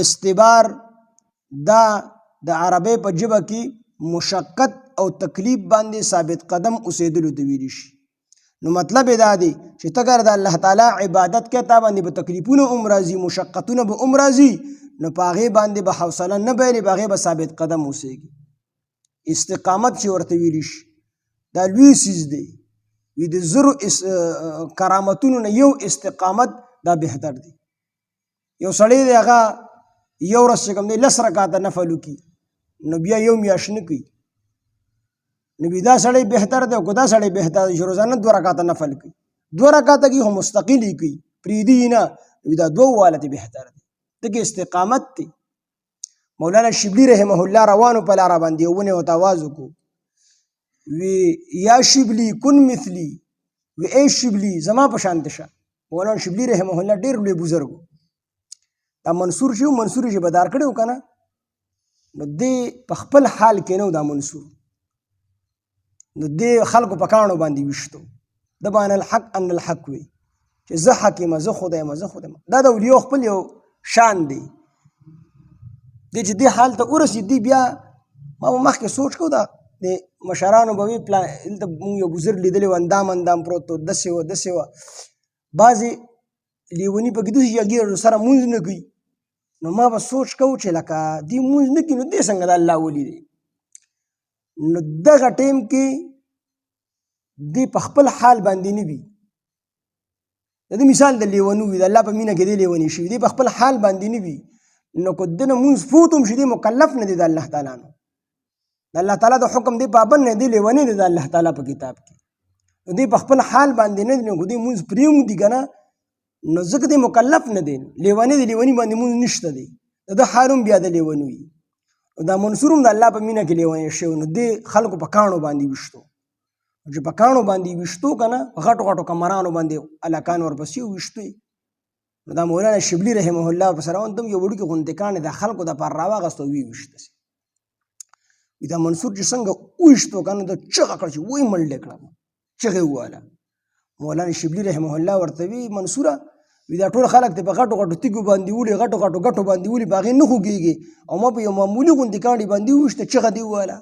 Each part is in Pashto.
استبار دا د عربی په ژبه کې مشقت او تکلیف باندې ثابت قدم اوسېدلو ته ویل شي. نو مطلب یې دا دی چې ته ګر د الله تعالی عبادت کې تا باندې به تکلیفونه هم راځي، مشقتونه به هم راځي، نو په هغې باندې به حوصله نه بایلې، په هغې به ثابت قدم اوسېږي. استقامت چې ورته ویلی شي دا لوی څیز دی. وي د زرو کرامتونو نه یو استقامت دا بهتر دی. یو سړی دی هغه یو ورځ چې کوم دی 10 رکعته نفل وکړي نو بیا یو میاشت نه کوي، نو دا سړی بهتر دی او که دا سړی بهتر دی چې روزانه 2 رکعته نفل کوي، 2 رکعته کوي خو مستقل یې کوي، پرېږدي یې نه، دا 2 والته بهتر دی. دغه استقامت دی. مولانا شبلی رحمه الله روانو په لاره باندې ونې ورته آواز وکړو، وی یا شبلی کن مثلی، وی ای شبلی زما په شانته شه. مولانا شبلی رحمه الله ډېر لوی بزرګ و. دا منصور چې منصور چې بدار کړی و که نه، نو دی په خپل حال کې نه و دا منصور، نو دی خلکو په کاڼو باندې ویشتو، د به ان الحق ان الحق وی چې زه حق یم، زه خدای یم، زه خدای یم. دا د اولیاء خپل یو شان دی. دی چې دې حال ته ورسېد، دی بیا ما به مخکې سوچ کوو دا د مشرانو به وي پلان دلته مونږ یو بزرګ لیدلی و اندام اندام پروت و، داسې وه داسې وه. بعضې لیوني پکې داسې یګېږي سره مونځ نه کوي، نو ما به سوچ کوو چې لکه دې مونځ نه کوي نو دې څنګه د الله ولی دی. نو دغه ټیم کې دې په خپل حال باندې نه وي. د دې مثال د لیونو وي، د الله په مینه کې دې لیونی شوي، دې په خپل حال باندې نه وي، نو که د نه مونځ فوت هم شي دې مکلف نه دی د الله تعالی نو، د الله تعالی د حکم دې پابند نه دی، لیونی دی د الله تعالی په کتاب کې. نو دې په خپل حال باندې نه دی، نو که دې مونځ پرېږدي که نه نو ځکه دې مکلف نه دی، لیونی دی، لیوني باندې مونځ نشته دی، د ده حال هم بیا د لیوني وي. دا منصور هم د الله په مینه کې لیونی شوی، نو دې خلکو په کاڼو باندې ویشتو، چې په کاڼو باندې ویشتو که نه، په غټو غټو کمرانو باندې هلکان ورپسې ویشتو یې. نو دا مولانا شبلی رحمه الله په سره ته یو وړوکې غوندې کاڼې د خلکو دپاره راواغسته او ویې ویشتسې. دا منصور چې څنګه وویشتو که نه، د چغه کړه چې وایي منډې کړه، چغې وواله. مولانا شبلی رحمه الله ورته وي منصوره دا ټول خلک ته په غټو غټو تیږو باندې ولي، غټو غټو ګټو باندې ولي، په هغې نه خوږېږي، او ما په یو معمولي غوندې کاڼې باندې وویشته، چغه دې وواله.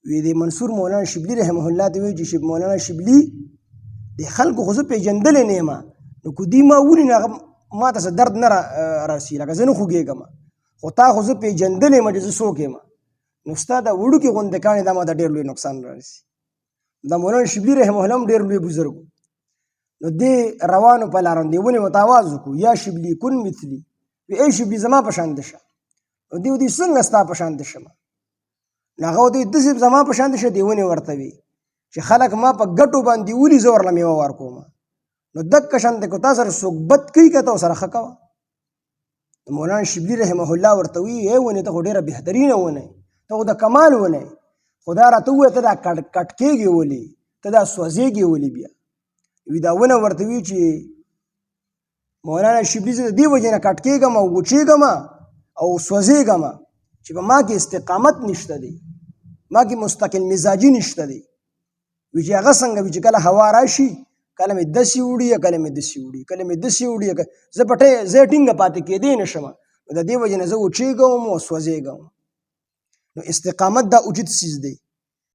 وی د منصور مولانا شبلی رحمه الله ته وایي چې مولانا شبلی د خلکو خو زه پېژندلی نه یم، نو که دوی ما ولي نو هغه ما ته څه درد نه راسي، لکه زه نه خوږېږم، خو تا خو زه پېژندلی یم چې زه څوک یم، نو ستا دا وړوکې غوندې کاڼې دا ما ته ډېر لوی نقصان رارسي. دا مولانا شبلی رحمه الله هم ډېر لوی بزرګ و. نو دې روانو په لاره باندې ونې ورته آواز وکړو، یا شبلی کن مثلي، وی ای شبلی زما په شانته شه. نو دې ودې څنګه ستا په شانته شمه؟ نو هغه ودې داسې زما په شانته شه. دې ونې ورته وي چې خلک ما په ګټو باندې ولي، زه ورله میوه ورکوم. نو دقه شانته که تا سره څوک بد کوي که ته ورسره ښه کوه. مولانا شبلی رحمه الله ورته وي ای ونې ته خو ډېره بهترینه ونه یې، ته خو د کمال ونه یې، خو دا راته ووایه ته دا کټ کېږې ولې، ته دا سوځېږې ولې بیا. وی دا ونه ورته وي چې مولانا شبلی زه د دې وجې نه کټ کېږم او وچېږم او سوځېږم چې په ما کې استقامت نشته دی، ما کې مستقل مزاجي نشته دی. وی چې هغه څنګه وي چې کله هوا راشي کله مې داسې وړي، کله مې داسې وړي، کله مې داسې وړي، زه پټې زه ټینګه پاتې کېدی نه شم، نو د دې وجې نه زه وچېږم او سوځېږم. نو استقامت دا اوجد څیز دی.